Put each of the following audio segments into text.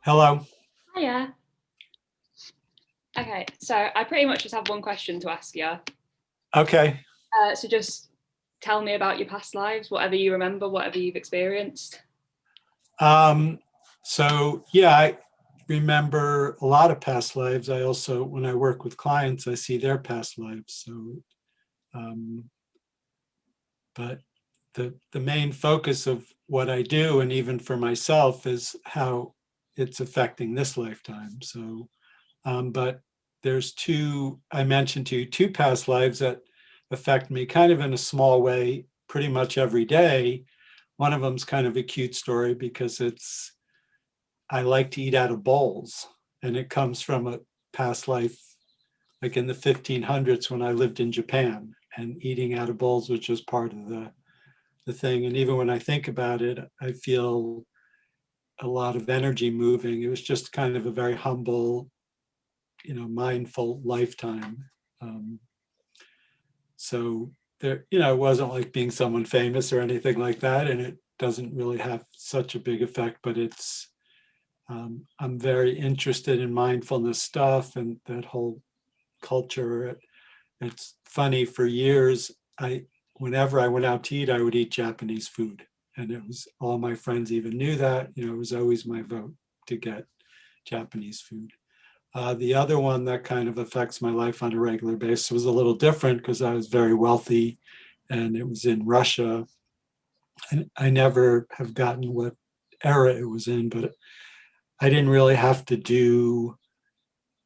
Hello. Hiya. Okay, so I pretty much just have one question to ask you. Okay. So just tell me about your past lives, whatever you remember, whatever you've experienced. Um, yeah, I remember a lot of past lives. I also, when I work with clients, I see their past lives. Um, but the main focus of what I do, and even for myself, is how it's affecting this lifetime. But there's I mentioned to you, two past lives that affect me kind of in a small way, pretty much every day. One of them's kind of a cute story because I like to eat out of bowls, and it comes from a past life, like in the 1500s when I lived in Japan, and eating out of bowls was just part of the thing. And even when I think about it, I feel a lot of energy moving. It was just kind of a very humble, mindful lifetime. Um, so it wasn't like being someone famous or anything like that, and it doesn't really have such a big effect, but I'm very interested in mindfulness stuff and that whole culture. It's funny, for years, whenever I went out to eat, I would eat Japanese food. And it was all my friends even knew that, it was always my vote to get Japanese food. The other one that kind of affects my life on a regular basis was a little different because I was very wealthy and it was in Russia. And I never have gotten what era it was in, but I didn't really have to do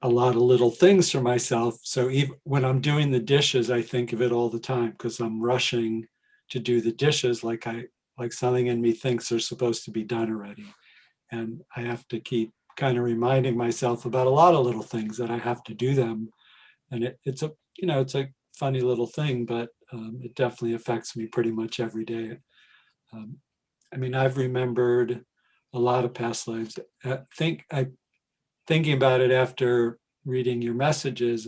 a lot of little things for myself. So even when I'm doing the dishes, I think of it all the time because I'm rushing to do the dishes like something in me thinks they're supposed to be done already. And I have to keep kind of reminding myself about a lot of little things that I have to do them. And it's a funny little thing, but it definitely affects me pretty much every day. Um, I mean, I've remembered a lot of past lives. Thinking about it after reading your messages,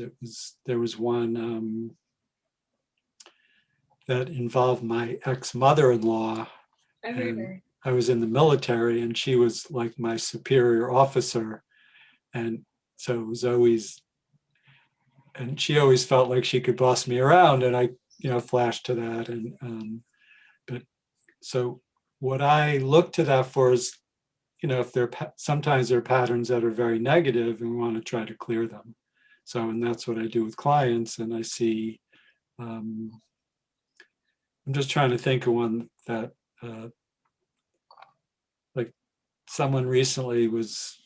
there was one that involved my ex-mother-in-law, Oh, and really? I was in the military, and she was like my superior officer, and so it was always, and she always felt like she could boss me around, and I, flashed to that, and but so what I look to that for is, if sometimes there are patterns that are very negative, and we want to try to clear them. So, and that's what I do with clients. And I see, um, I'm just trying to think of one that, uh, like someone recently was,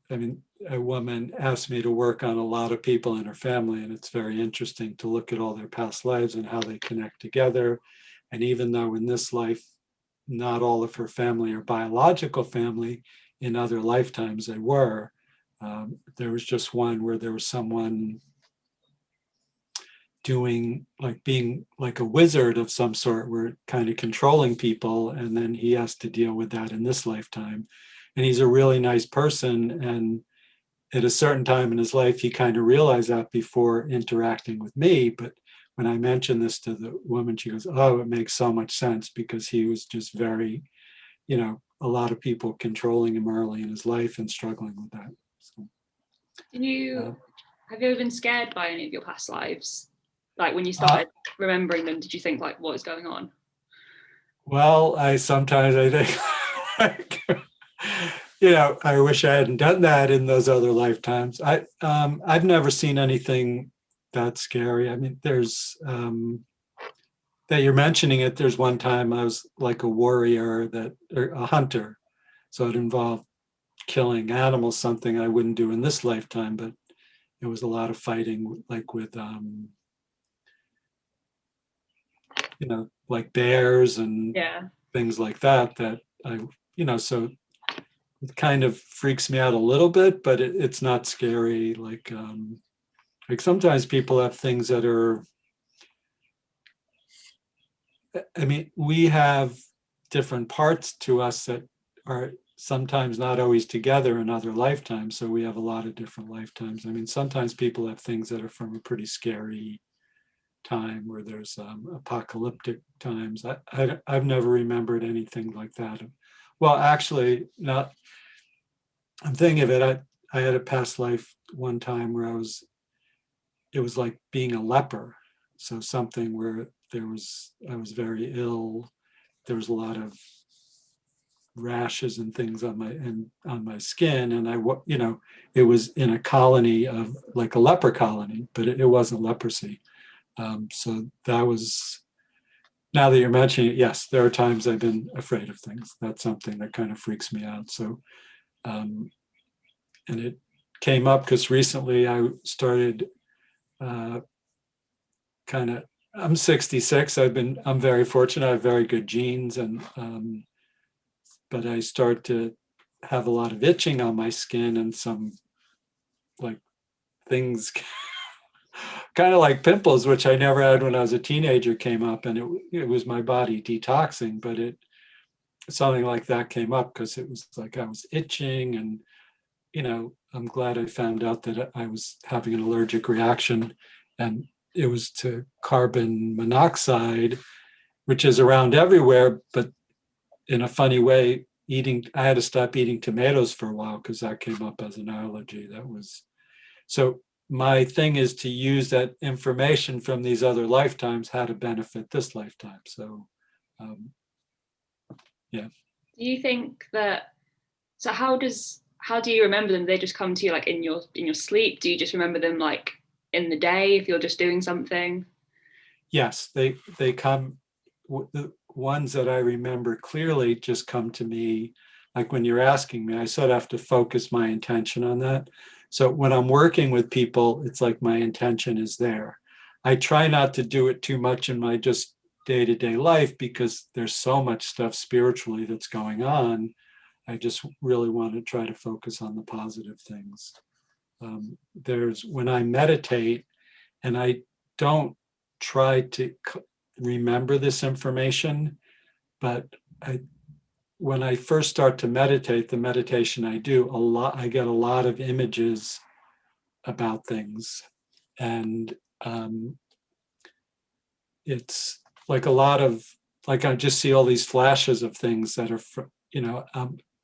I mean, a woman asked me to work on a lot of people in her family, and it's very interesting to look at all their past lives and how they connect together. And even though in this life, not all of her family are biological family, in other lifetimes they were. There was just one where there was someone being like a wizard of some sort, where kind of controlling people, and then he has to deal with that in this lifetime. And he's a really nice person, and at a certain time in his life he kind of realized that before interacting with me. But when I mentioned this to the woman, she goes, oh, it makes so much sense, because he was just very, a lot of people controlling him early in his life and struggling with that. So, Did you uh, have you ever been scared by any of your past lives? Like when you uh, started remembering them, did you think like what is going on? well, I think I wish I hadn't done that in those other lifetimes. I've never seen anything that scary. I mean, there's that you're mentioning it. There's one time I was like a warrior, or a hunter, so it involved killing animals, something I wouldn't do in this lifetime. But it was a lot of fighting, like with like bears and Yeah. things like that. That I, so it kind of freaks me out a little bit, but it's not scary. Like sometimes people have things that are, I mean, we have different parts to us that are sometimes not always together in other lifetimes. So we have a lot of different lifetimes. I mean, sometimes people have things that are from a pretty scary time, where there's apocalyptic times. I've never remembered anything like that. Well, actually, not. I'm thinking of it. I had a past life one time where it was like being a leper. So something where I was very ill. There was a lot of rashes and things on my skin, and it was in a colony of like a leper colony, but it wasn't leprosy. So that was, now that you're mentioning it, yes, there are times I've been afraid of things. That's something that kind of freaks me out. So um, and it came up because recently I started uh, kind of, I'm 66. I'm very fortunate. I have very good genes, and but I start to have a lot of itching on my skin, and some like things kind of like pimples, which I never had when I was a teenager, came up, and it was my body detoxing, but something like that came up because it was like I was itching, and I'm glad I found out that I was having an allergic reaction, and it was to carbon monoxide, which is around everywhere, but in a funny way, I had to stop eating tomatoes for a while because that came up as an allergy. So my thing is to use that information from these other lifetimes, how to benefit this lifetime. So, um, yeah. Do you think that, so how do you remember them? They just come to you like in your sleep? Do you just remember them like in the day if you're just doing something? Yes, they come. The ones that I remember clearly just come to me, like when you're asking me, I sort of have to focus my intention on that. So when I'm working with people, it's like my intention is there. I try not to do it too much in my just day-to-day life because there's so much stuff spiritually that's going on. I just really want to try to focus on the positive things. There's when I meditate, and I don't try to remember this information, but when I first start to meditate, the meditation I do I get a lot of images about things, and it's like a lot of, like I just see all these flashes of things that are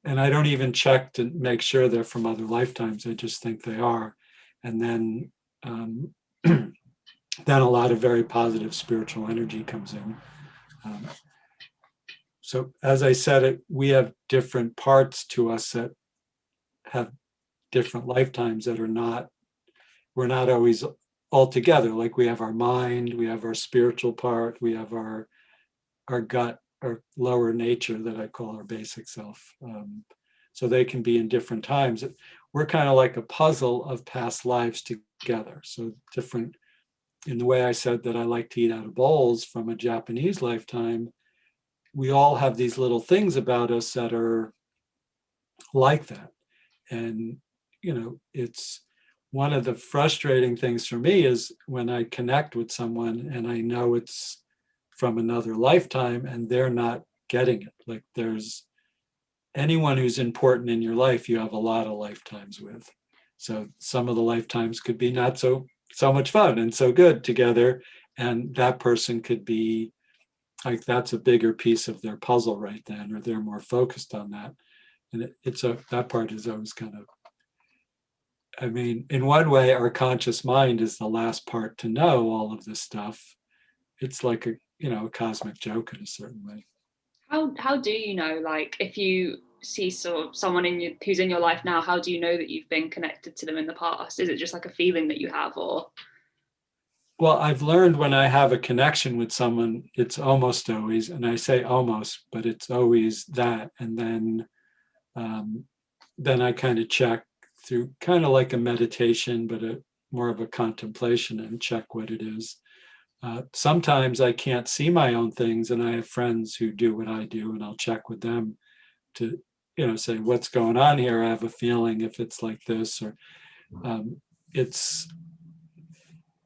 and I don't even check to make sure they're from other lifetimes. I just think they are, and then um, then a lot of very positive spiritual energy comes in. Um, so as I said, we have different parts to us that have different lifetimes that we're not always all together. Like we have our mind, we have our spiritual part, we have our gut, our lower nature that I call our basic self. So they can be in different times. We're kind of like a puzzle of past lives together. So different, in the way I said that I like to eat out of bowls from a Japanese lifetime, we all have these little things about us that are like that. And, it's one of the frustrating things for me is when I connect with someone and I know it's from another lifetime and they're not getting it. Like there's anyone who's important in your life, you have a lot of lifetimes with. So some of the lifetimes could be not so much fun and so good together. And that person could be like, that's a bigger piece of their puzzle right then, or they're more focused on that. And that part is always kind of, I mean, in one way, our conscious mind is the last part to know all of this stuff. It's like a cosmic joke in a certain way. How do you know, like if you see sort of someone who's in your life now, how do you know that you've been connected to them in the past? Is it just like a feeling that you have, or? Well, I've learned when I have a connection with someone, it's almost always, and I say almost, but it's always that. And then I kind of check through kind of like a meditation, but more of a contemplation, and check what it is. Sometimes I can't see my own things, and I have friends who do what I do, and I'll check with them to, say what's going on here. I have a feeling if it's like this, or it's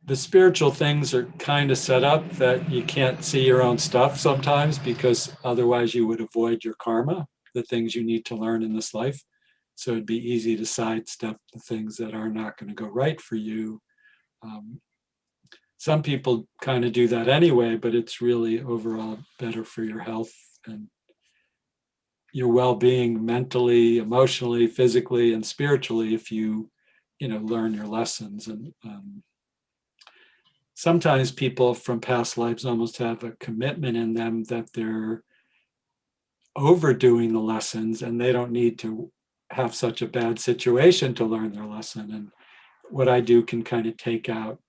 the spiritual things are kind of set up that you can't see your own stuff sometimes because otherwise you would avoid your karma, the things you need to learn in this life. So it'd be easy to sidestep the things that are not going to go right for you. Um, some people kind of do that anyway, but it's really overall better for your health. And your well-being mentally, emotionally, physically, and spiritually if you, learn your lessons. And sometimes people from past lives almost have a commitment in them that they're overdoing the lessons and they don't need to have such a bad situation to learn their lesson. And what I do can kind of take out.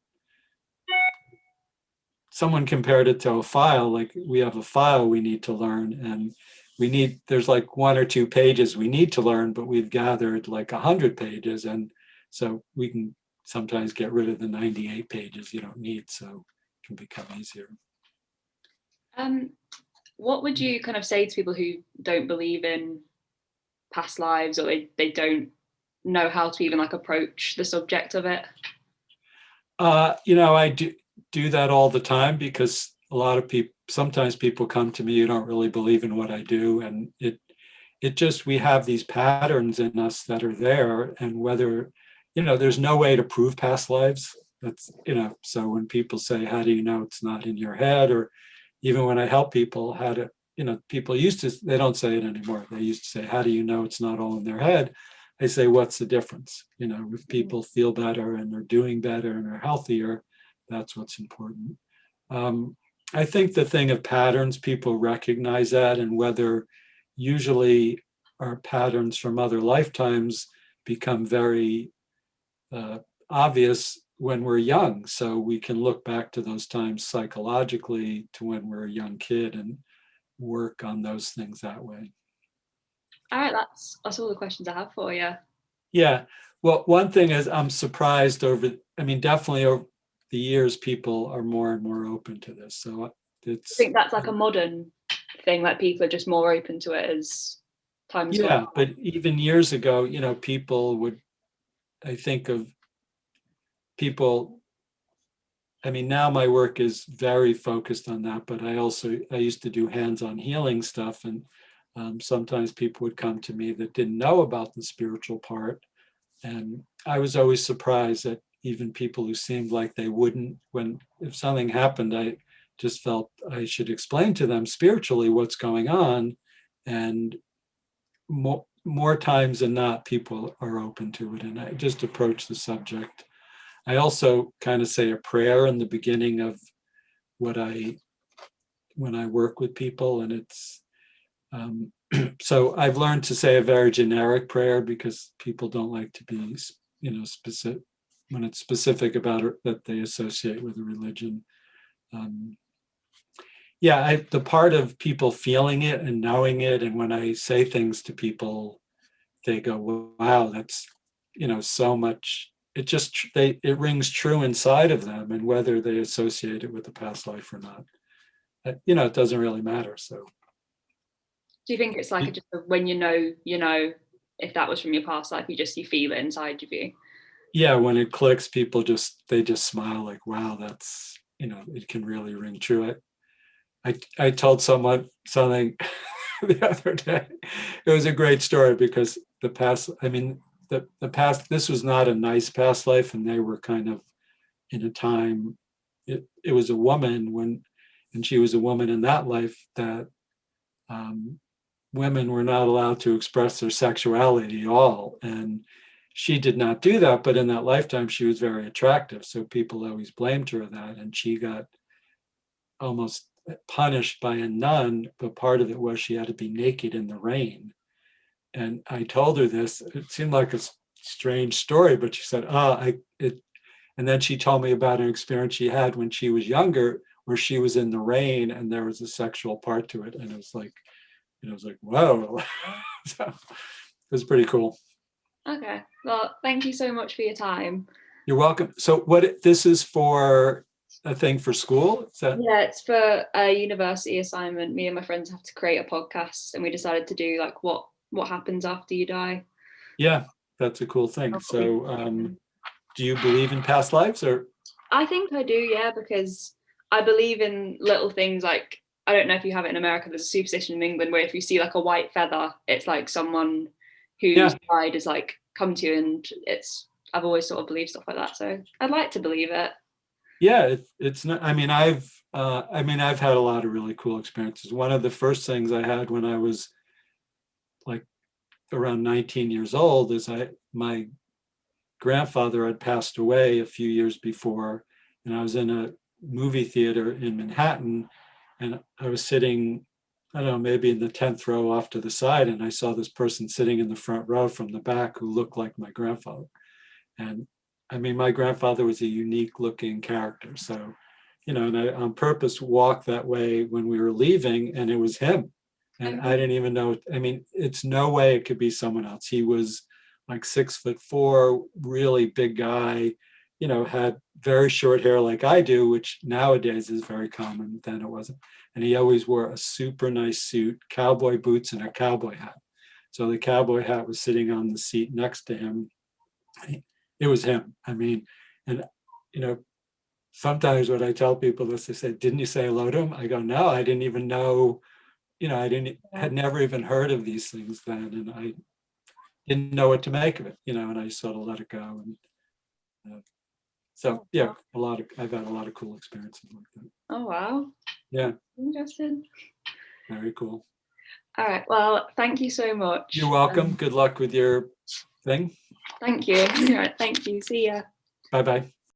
Someone compared it to a file, like we have a file we need to learn, and there's like 1 or 2 pages we need to learn, but we've gathered like 100 pages. And so we can sometimes get rid of the 98 pages you don't need, so it can become easier. Um, what would you kind of say to people who don't believe in past lives, or they don't know how to even like approach the subject of it? I do that all the time, because a lot of people, sometimes people come to me who don't really believe in what I do, and it just, we have these patterns in us that are there, and whether, there's no way to prove past lives. That's, so when people say, how do you know it's not in your head? Or even when I help people, how to, people used to, they don't say it anymore. They used to say, how do you know it's not all in their head? I say, what's the difference? If people feel better and are doing better and are healthier, that's what's important. I think the thing of patterns, people recognize that, and whether usually our patterns from other lifetimes become very obvious when we're young. So we can look back to those times psychologically to when we're a young kid and work on those things that way. All right, that's all the questions I have for you. Yeah. Well, one thing is I'm surprised definitely over the years, people are more and more open to this. So I it's, think that's like a modern thing, like people are just more open to it as time's gone yeah, on. but even years ago, people would, I think of people, now my work is very focused on that, but I used to do hands-on healing stuff. And sometimes people would come to me that didn't know about the spiritual part. And I was always surprised that even people who seemed like they wouldn't, if something happened, I just felt I should explain to them spiritually what's going on. And more times than not, people are open to it. And I just approach the subject. I also kind of say a prayer in the beginning of when I work with people, and it's so I've learned to say a very generic prayer because people don't like to be, specific when it's specific about it that they associate with a religion. The part of people feeling it and knowing it, and when I say things to people, they go, "Wow, that's so much." It rings true inside of them, and whether they associate it with the past life or not, it doesn't really matter. So. Do you think it's like just when you know if that was from your past life, you feel it inside of you? Yeah, when it clicks, people they just smile like, wow, that's, it can really ring true. I told someone something the other day. It was a great story because the past, the past, this was not a nice past life, and they were kind of in a time, it was a woman and she was a woman in that life that women were not allowed to express their sexuality at all. And she did not do that, but in that lifetime, she was very attractive. So people always blamed her for that. And she got almost punished by a nun, but part of it was she had to be naked in the rain. And I told her this, it seemed like a strange story, but she said, and then she told me about an experience she had when she was younger, where she was in the rain and there was a sexual part to it. And it was like, whoa. So it was pretty cool. Okay. Well, thank you so much for your time. You're welcome. So this is for a thing for school? Yeah, it's for a university assignment. Me and my friends have to create a podcast, and we decided to do like what happens after you die. Yeah, that's a cool thing. So do you believe in past lives? Or I think I do, yeah, because I believe in little things like, I don't know if you have it in America, there's a superstition in England where if you see like a white feather, it's like someone who's died has like come to you, and I've always sort of believed stuff like that. So I'd like to believe it. Yeah, it's not, I've had a lot of really cool experiences. One of the first things I had when I was like around 19 years old, my grandfather had passed away a few years before, and I was in a movie theater in Manhattan, and I was sitting, I don't know, maybe in the 10th row off to the side, and I saw this person sitting in the front row from the back who looked like my grandfather. And I mean, my grandfather was a unique looking character. So, and I on purpose walked that way when we were leaving, and it was him. And I didn't even know, I mean, it's no way it could be someone else. He was like 6'4", really big guy, had very short hair like I do, which nowadays is very common. Then it wasn't. And he always wore a super nice suit, cowboy boots, and a cowboy hat. So the cowboy hat was sitting on the seat next to him. It was him. I mean, and sometimes when I tell people this, they say, "Didn't you say hello to him?" I go, "No, I didn't even know. Had never even heard of these things then, and I didn't know what to make of it. And I sort of let it go. And so, yeah, I've had a lot of cool experiences like that. Oh, wow. Yeah, Interesting. very cool. All right. Well, thank you so much. You're welcome. Good luck with your thing. Thank you. All right. Thank you. See ya. Bye-bye.